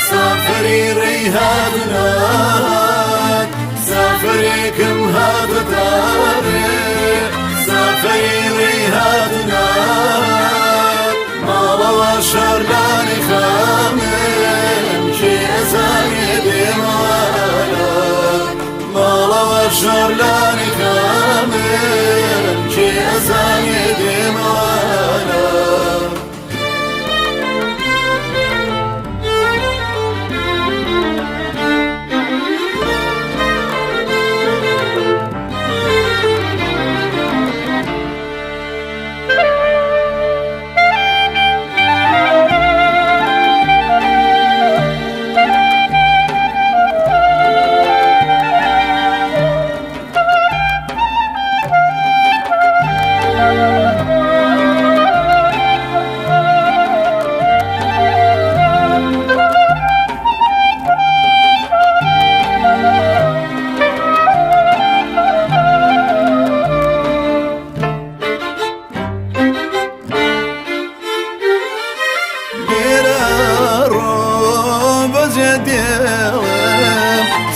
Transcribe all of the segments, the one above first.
سافري ريهاد نار سافريكم هاد داري سافري ريهاد نار مالا وشرلاني خامن شي أزاني ديمانا مالا وشرلاني خامن شي أزاني ديمانا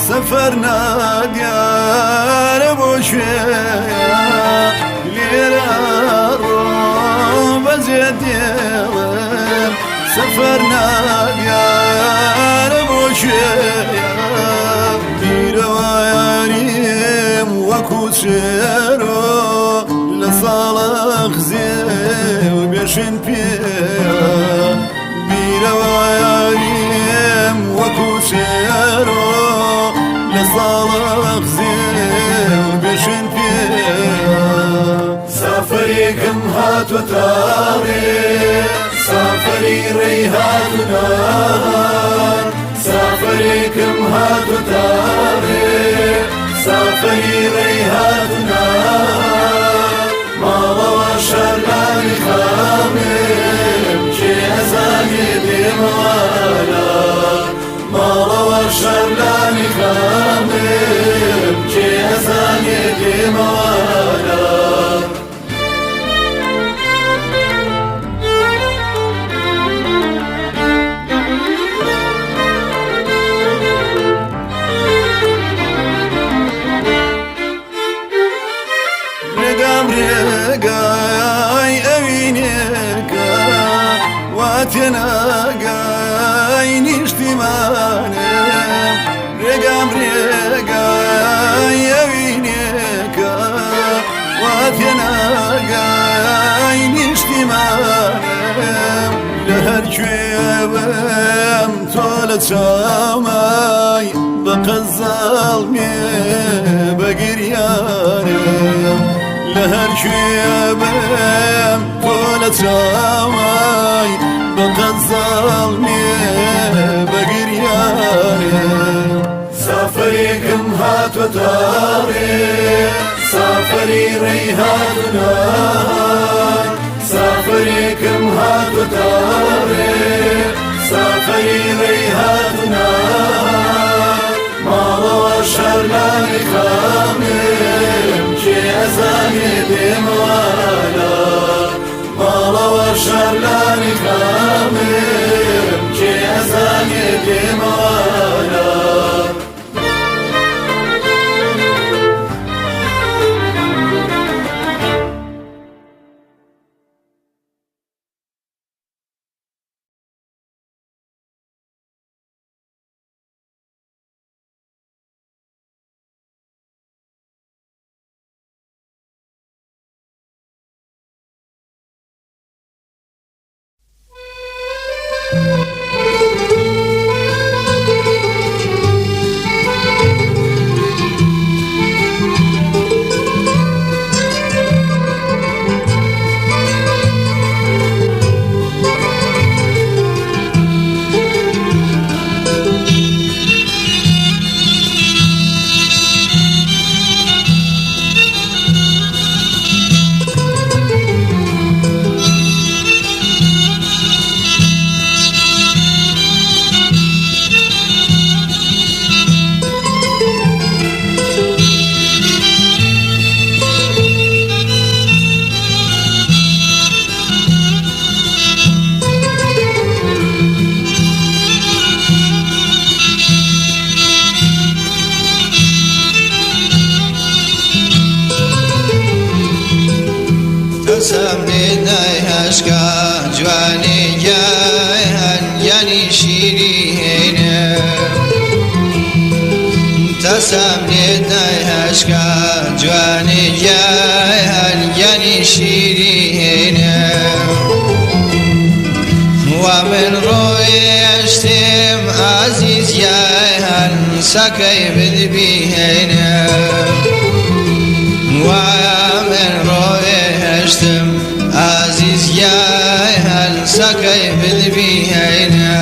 سفرنا ديار بوشيا ليرا روب زيديا سفرنا ديار بوشيا ديروانيم وكوشيرو لصالح زيو بيشن بيا ديروانيم وكوشيرو لصالح زين بشن فيها سافريكم هات وتاري سافري ريهاد نار سافريكم هات وتاري سافري ريهاد نار مالا وشرلاني خامم شي أزاني ديمانا مالا وشرلاني خامم شي أزاني ديمانا رقام رقاي أوينيكا واتناقاي نشتماني رقام رقاي أوينيكا واتناقاي نشتماني لهر شويبم طولت شاماي بقى الظلمي بقرياني لهر شويبم طولت شاماي بقى الظلمي بقرياني سافريكم هات وتاري سافري ريهاد نار سافريكم هات وتاري سافري ريهاد نار مالا وشرلاني خامم شي أزاني ديمانا مالا وشرلاني خامم شي أزاني ديمانا عشقا جوانی گیان یعنی شیرینه تسمید عشقا جوانی گیان یعنی شیرینه و من رویشتم عزیز یان سکی بدبینه و من رویشتم عزیز یان سکی بدبینه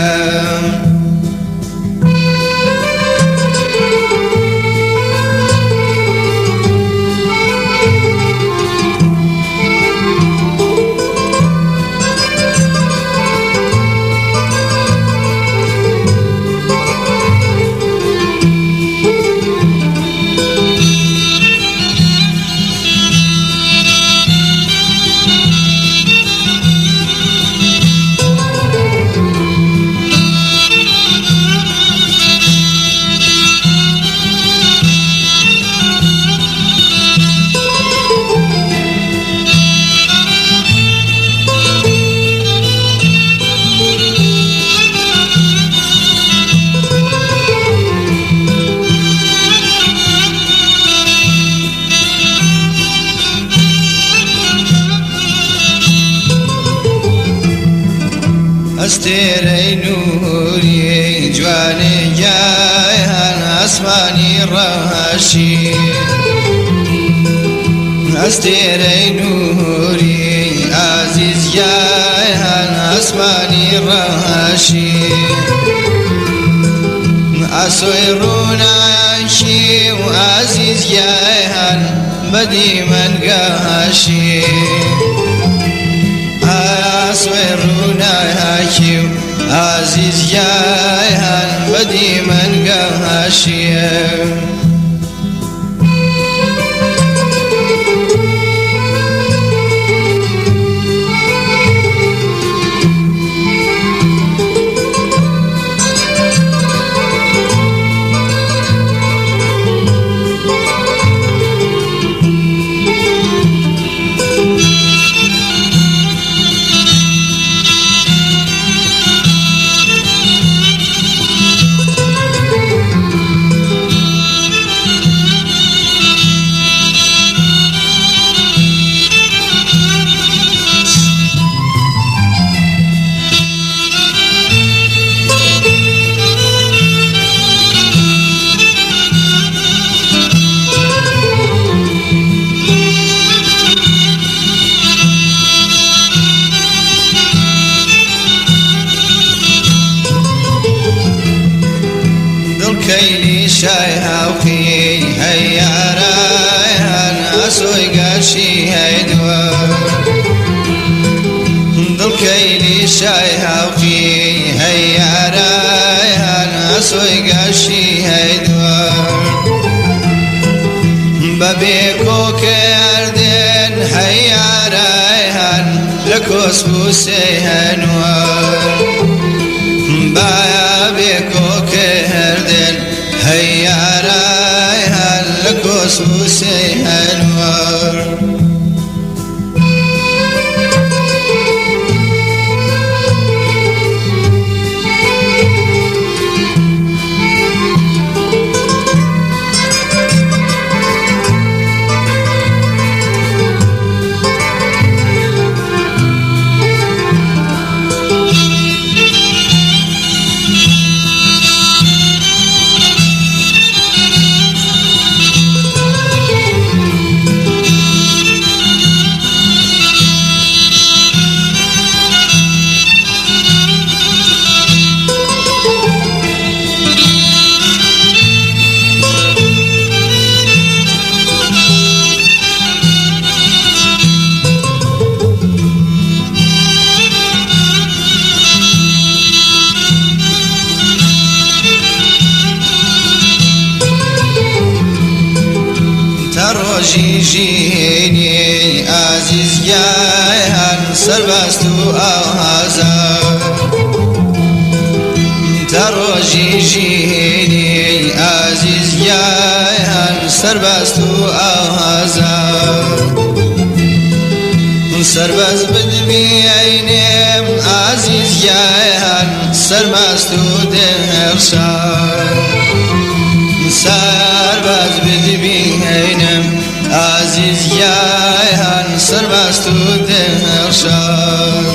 استیری نوری جوانی گیان اسمانی رهشی استیری نوری عزیز گیان اسمانی رهشی اسوی روناشی و عزیز گیان بدی من گهشی اسوی روناشی و عزیز گیان بدی من گهشی كيلي شاي هاوخي هيا رايهان اسوي قاشي هيدوا دل كيلي شاي هاوخي هيا رايهان اسوي قاشي هيدوا ببيكو كاردن هيا رايهان لكوس بوسي هنوار بايا بيكو كهردن هيا رايها لكوس بوسي هنوار جيجيني عزيز جايهن سربستو أوهازا ترو جيجيني عزيز جايهن سربستو أوهازا سرباز بدبینم عزیز یان سرمست و دهرشان سرباز بدبینم عزیز یان سرمست و دهرشان